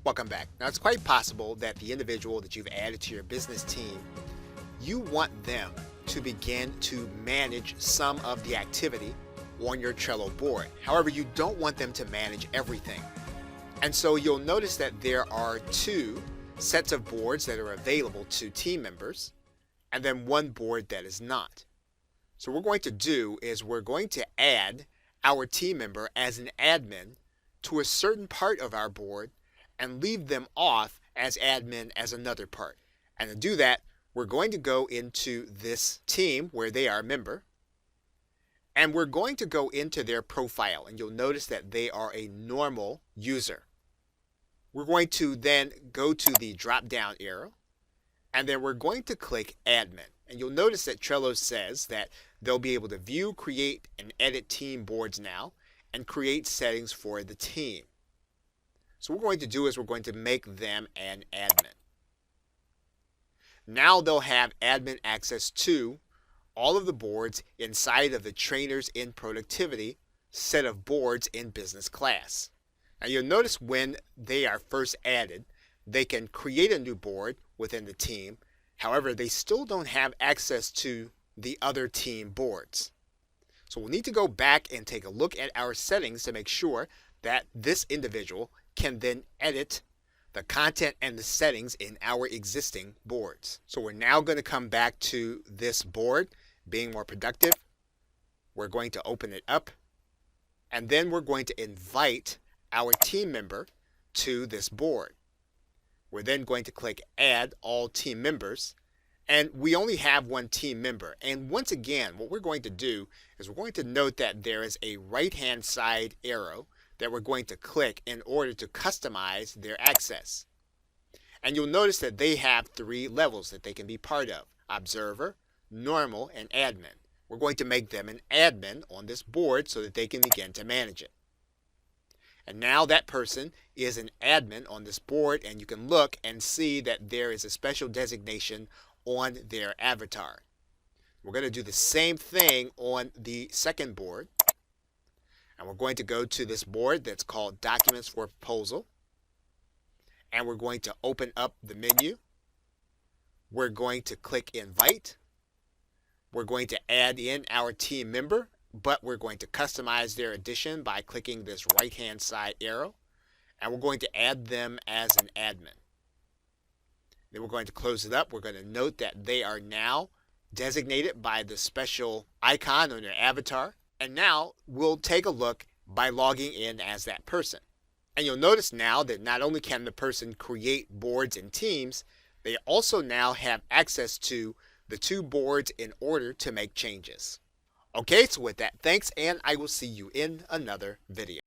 Welcome back. Now, it's quite possible that the individual that you've added to your business team, you want them to begin to manage some of the activity on your Trello board. However, you don't want them to manage everything. And so you'll notice that there are two sets of boards that are available to team members, and then one board that is not. So what we're going to do is we're going to add our team member as an admin to a certain part of our board and leave them off as admin as another part. And to do that, we're going to go into this team where they are a member, and we're going to go into their profile, and you'll notice that they are a normal user. We're going to then go to the drop down arrow, and then we're going to click admin. And you'll notice that Trello says that they'll be able to view, create, and edit team boards now and create settings for the team. So what we're going to do is we're going to make them an admin. Now they'll have admin access to all of the boards inside of the Trainers in Productivity set of boards in business class. Now you'll notice when they are first added, they can create a new board within the team. However, they still don't have access to the other team boards. So we'll need to go back and take a look at our settings to make sure that this individual can then edit the content and the settings in our existing boards. So we're now going to come back to this board, being more productive. We're going to open it up, and then we're going to invite our team member to this board. We're then going to click Add All Team Members, and we only have one team member. And once again, what we're going to do is we're going to note that there is a right-hand side arrow that we're going to click in order to customize their access. And you'll notice that they have three levels that they can be part of: Observer, Normal, and Admin. We're going to make them an admin on this board so that they can begin to manage it. And now that person is an admin on this board, and you can look and see that there is a special designation on their avatar. We're going to do the same thing on the second board. And we're going to go to this board that's called Documents for Proposal. And we're going to open up the menu. We're going to click Invite. We're going to add in our team member, but we're going to customize their addition by clicking this right-hand side arrow. And we're going to add them as an admin. Then we're going to close it up. We're going to note that they are now designated by the special icon on their avatar. And now we'll take a look by logging in as that person. And you'll notice now that not only can the person create boards and teams, they also now have access to the two boards in order to make changes. Okay, so with that, thanks, and I will see you in another video.